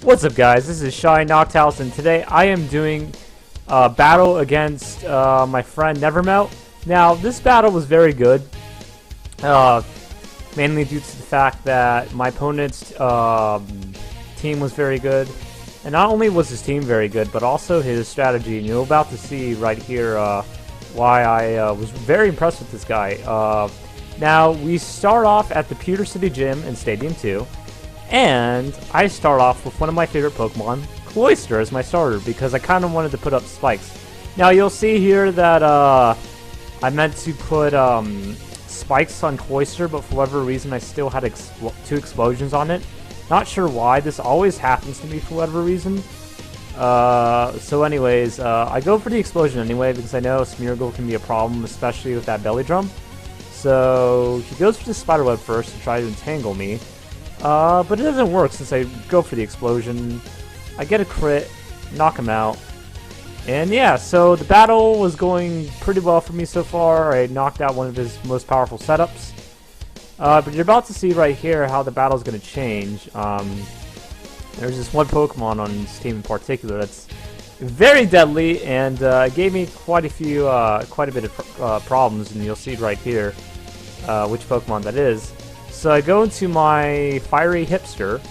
What's up, guys? This is Shy Nocthouse, and today I am doing a battle against my friend Nevermelt. Now, this battle was very good, mainly due to the fact that my opponent's team was very good. And not only was his team very good, but also his strategy. And you're about to see right here why I was very impressed with this guy. Now, we start off at the Pewter City Gym in Stadium 2. And I start off with one of my favorite Pokemon, Cloyster, as my starter, because I kind of wanted to put up spikes. Now, you'll see here that I meant to put spikes on Cloyster, but for whatever reason I still had two explosions on it. Not sure why. This always happens to me for whatever reason. So anyways, I go for the explosion anyway, because I know Smeargle can be a problem, especially with that belly drum. So he goes for the spiderweb first to try to entangle me. But it doesn't work since I go for the explosion. I get a crit, knock him out. And yeah, so the battle was going pretty well for me so far. I knocked out one of his most powerful setups. But you're about to see right here how the battle is going to change. There's this one Pokemon on this team in particular that's very deadly, and it gave me quite a bit of problems, and you'll see right here which Pokemon that is. So I go into my Fiery Hipster,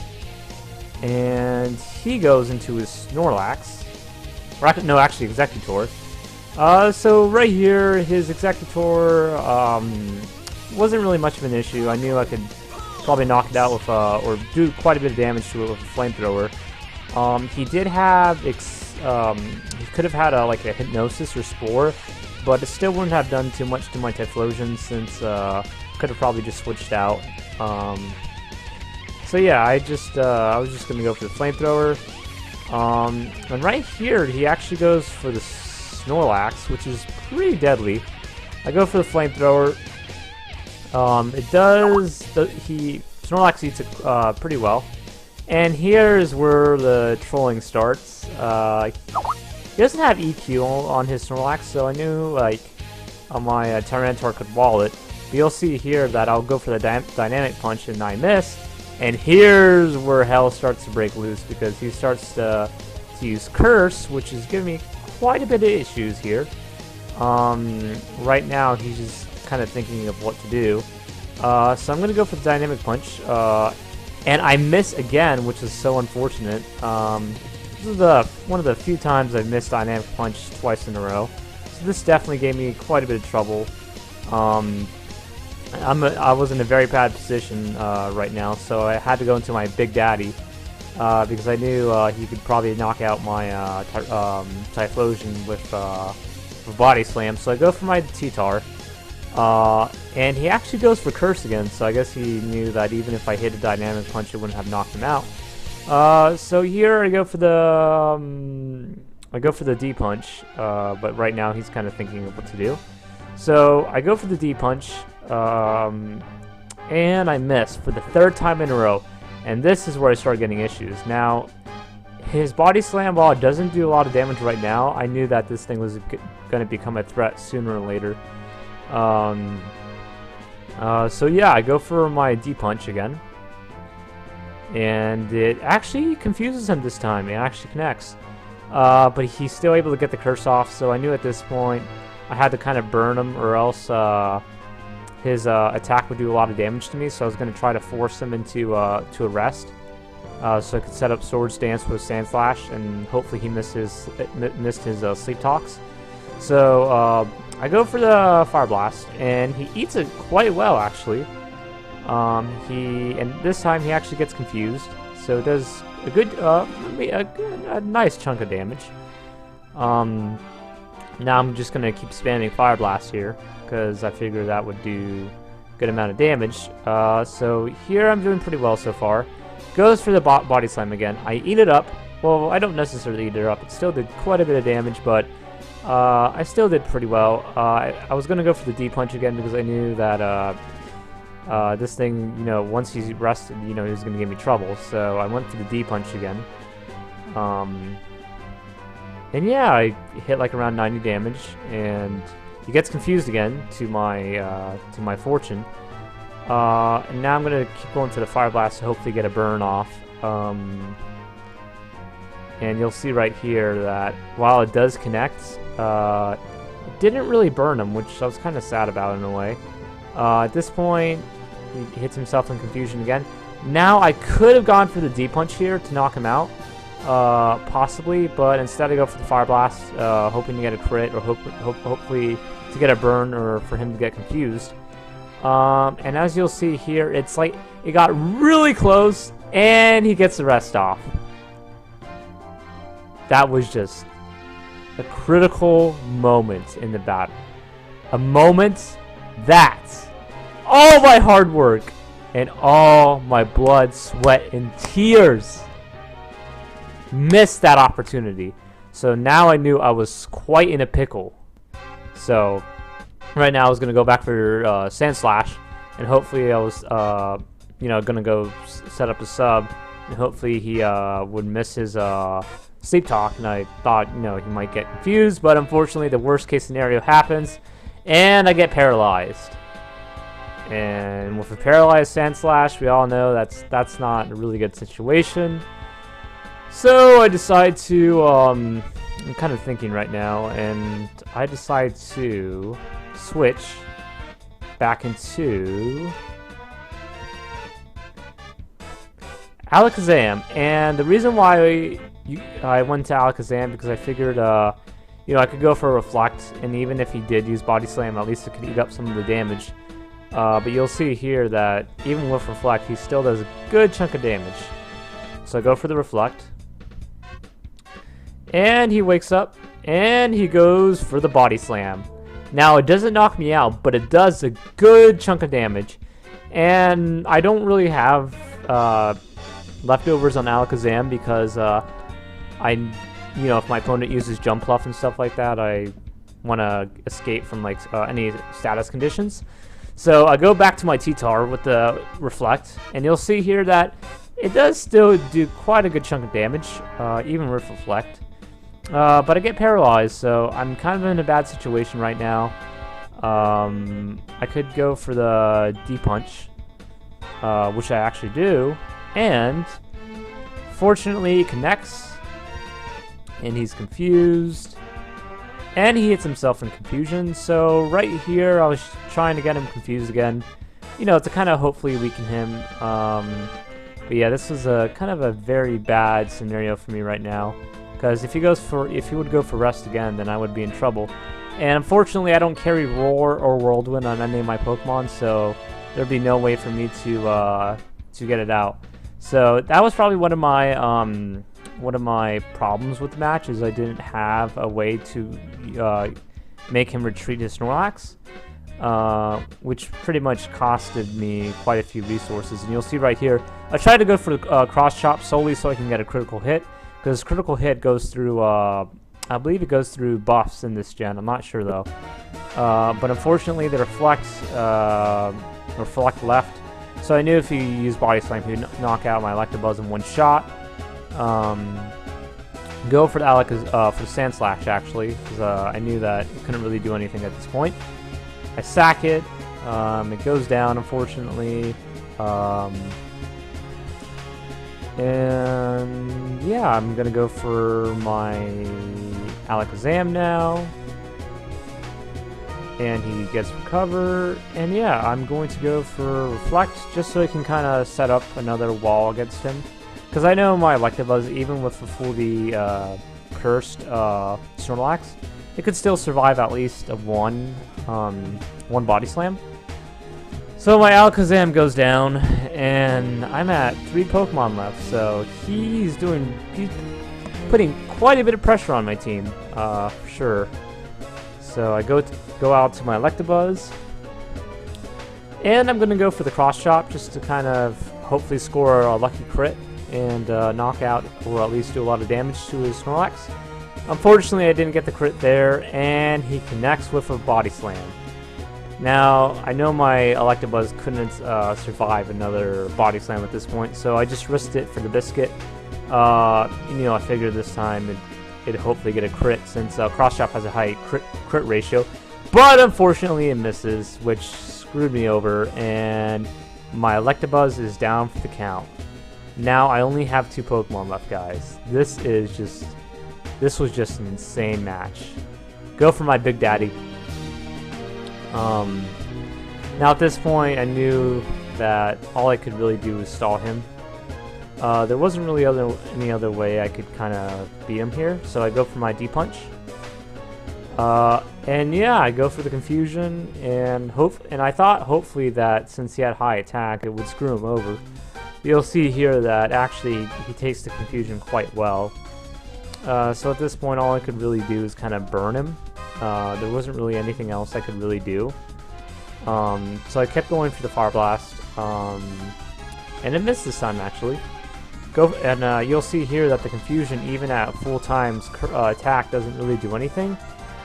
and he goes into his Snorlax. No, actually, Executor. So right here, his Executor wasn't really much of an issue. I knew I could probably knock it out with, or do quite a bit of damage to it with a Flamethrower. He did have, he could have had like a Hypnosis or Spore, but it still wouldn't have done too much to my Typhlosion since could have probably just switched out. So yeah, I was just gonna go for the Flamethrower. And right here, he actually goes for the Snorlax, which is pretty deadly. I go for the Flamethrower. Snorlax eats it pretty well. And here's where the trolling starts. He doesn't have EQ on his Snorlax, so I knew like my Tyranitar could wall it. But you'll see here that I'll go for the Dynamic Punch and I miss. And here's where hell starts to break loose, because he starts to use Curse, which is giving me quite a bit of issues here. Right now he's just kind of thinking of what to do. So I'm going to go for the Dynamic Punch. And I miss again, which is so unfortunate. This is one of the few times I've missed Dynamic Punch twice in a row. So this definitely gave me quite a bit of trouble. I was in a very bad position right now, so I had to go into my Big Daddy because I knew he could probably knock out my Typhlosion with Body Slam. So I go for my T-Tar, and he actually goes for Curse again. So I guess he knew that even if I hit a Dynamic Punch, it wouldn't have knocked him out. So here I go for the D Punch, but right now he's kind of thinking of what to do. So I go for the D Punch, and I miss for the third time in a row. And this is where I start getting issues. Now, his Body Slam ball doesn't do a lot of damage right now. I knew that this thing was going to become a threat sooner or later. So yeah, I go for my D Punch again. And it actually confuses him this time. It actually connects. But he's still able to get the Curse off, so I knew at this point I had to kind of burn him, or else his attack would do a lot of damage to me. So I was going to try to force him into to a rest, so I could set up Swords Dance with Sand Slash, and hopefully he missed his Sleep Talks. So I go for the Fire Blast, and he eats it quite well actually. And this time he actually gets confused, so it does a good, a nice chunk of damage. Now I'm just gonna keep spamming Fire Blast here, because I figure that would do a good amount of damage. So here I'm doing pretty well so far. Goes for the Body Slam again. I eat it up. Well, I don't necessarily eat it up. It still did quite a bit of damage, but I still did pretty well. I was gonna go for the D Punch again because I knew that this thing, you know, once he's rested, you know, he was going to give me trouble. So I went for the D Punch again. And yeah, I hit like around 90 damage, and he gets confused again to my fortune. And now I'm going to keep going to the Fire Blast to hopefully get a burn off. And you'll see right here that while it does connect, it didn't really burn him, which I was kind of sad about in a way. At this point, he hits himself in confusion again. Now I could have gone for the D-punch here to knock him out, possibly, but instead I go for the Fire Blast, hoping to get a crit or hopefully to get a burn or for him to get confused. And as you'll see here, it's like it got really close and he gets the rest off. That was just a critical moment in the battle. A moment that all my hard work and all my blood, sweat, and tears missed that opportunity. So now I knew I was quite in a pickle. So right now I was going to go back for Sand Slash, and hopefully I was going to go set up a sub, and hopefully he would miss his Sleep Talk, and I thought, he might get confused, but unfortunately the worst case scenario happens, and I get paralyzed. And with a paralyzed Sand Slash, we all know that's not a really good situation. So I decide to, I'm kind of thinking right now, and I decide to switch back into Alakazam. And the reason why I went to Alakazam because I figured, I could go for a Reflect, and even if he did use Body Slam, at least it could eat up some of the damage. But you'll see here that even with Reflect, he still does a good chunk of damage. So I go for the Reflect. And he wakes up, and he goes for the Body Slam. Now, it doesn't knock me out, but it does a good chunk of damage. And I don't really have leftovers on Alakazam because if my opponent uses Jump Bluff and stuff like that, I want to escape from any status conditions. So I go back to my T-Tar with the Reflect, and you'll see here that it does still do quite a good chunk of damage, even with Reflect. But I get paralyzed, so I'm kind of in a bad situation right now. I could go for the D-Punch, which I actually do, and fortunately it connects, and he's confused. And he hits himself in confusion, so right here I was trying to get him confused again, to kind of hopefully weaken him. But yeah, this was a kind of a very bad scenario for me right now, because if he would go for Rest again, then I would be in trouble. And unfortunately, I don't carry Roar or Whirlwind on any of my Pokemon, so there'd be no way for me to get it out. So that was probably one of my problems with the match, is I didn't have a way to make him retreat his Snorlax, which pretty much costed me quite a few resources. And you'll see right here, I tried to go for the Cross Chop solely so I can get a critical hit, because critical hit goes through, I believe it goes through buffs in this gen, I'm not sure though. But unfortunately the Reflect left, so I knew if he used Body Slam, he would knock out my Electabuzz in one shot. Go for the for Sand Slash actually, because I knew that it couldn't really do anything at this point. I sack it. It goes down, unfortunately. And yeah, I'm gonna go for my Alakazam now. And he gets Recover. And yeah, I'm going to go for Reflect, just so I can kind of set up another wall against him. Because I know my Electabuzz, even with the fully cursed Snorlax, it could still survive at least one Body Slam. So my Alakazam goes down, and I'm at 3 Pokemon left. So he's putting quite a bit of pressure on my team, for sure. So I go out to my Electabuzz, and I'm gonna go for the Cross Chop just to kind of hopefully score a lucky crit and knock out, or at least do a lot of damage to his Snorlax. Unfortunately, I didn't get the crit there, and he connects with a Body Slam. Now, I know my Electabuzz couldn't survive another Body Slam at this point, so I just risked it for the Biscuit. I figured this time it'd hopefully get a crit, since Cross Chop has a high crit ratio. But unfortunately, it misses, which screwed me over, and my Electabuzz is down for the count. Now I only have 2 Pokemon left, guys. This was just an insane match. Go for my Big Daddy. Now at this point, I knew that all I could really do was stall him. There wasn't really any other way I could kind of beat him here, so I go for my D-Punch. And yeah, I go for the confusion, and I thought hopefully that since he had high attack, it would screw him over. You'll see here that actually he takes the confusion quite well. So at this point, all I could really do is kind of burn him. There wasn't really anything else I could really do. So I kept going for the Fire Blast, and it missed this time actually. You'll see here that the confusion, even at full times attack, doesn't really do anything,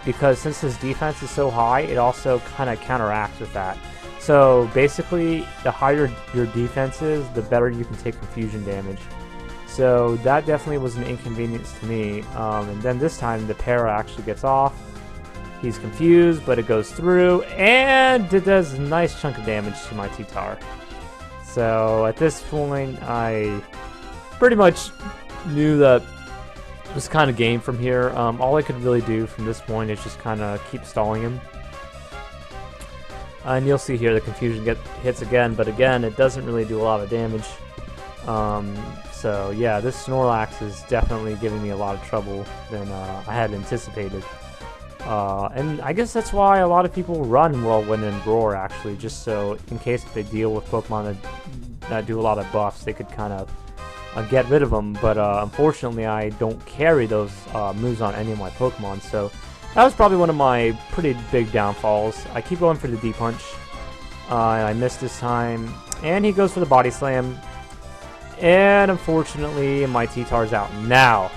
because since his defense is so high, it also kind of counteracts with that. So basically, the higher your defense is, the better you can take confusion damage. So that definitely was an inconvenience to me. And then this time, the para actually gets off. He's confused, but it goes through, and it does a nice chunk of damage to my T-Tar. So at this point, I pretty much knew that it was kind of game from here. All I could really do from this point is just kind of keep stalling him. And you'll see here the confusion hits again, but again, it doesn't really do a lot of damage. So yeah, this Snorlax is definitely giving me a lot of trouble than I had anticipated. And I guess that's why a lot of people run Whirlwind and Roar, actually, just so in case if they deal with Pokemon that do a lot of buffs, they could kind of get rid of them. But unfortunately, I don't carry those moves on any of my Pokemon, so that was probably one of my pretty big downfalls. I keep going for the D-Punch. I missed this time, and he goes for the Body Slam. And unfortunately, my T-Tar's out. Now,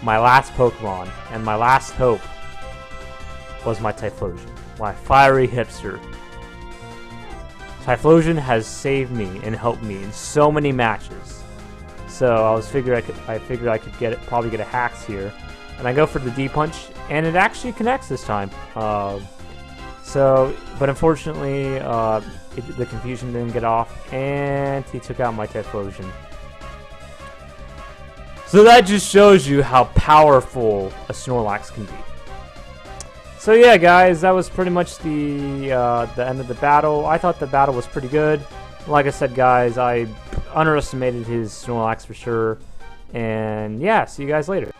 my last Pokemon, and my last hope, was my Typhlosion, my fiery hipster. Typhlosion has saved me and helped me in so many matches. So I figured I could probably get a Hax here, and I go for the D-Punch, and it actually connects this time. But unfortunately, the confusion didn't get off, and he took out my Typhlosion. So that just shows you how powerful a Snorlax can be. So yeah, guys, that was pretty much the end of the battle. I thought the battle was pretty good. Like I said, guys, I underestimated his Snorlax for sure. And yeah, see you guys later.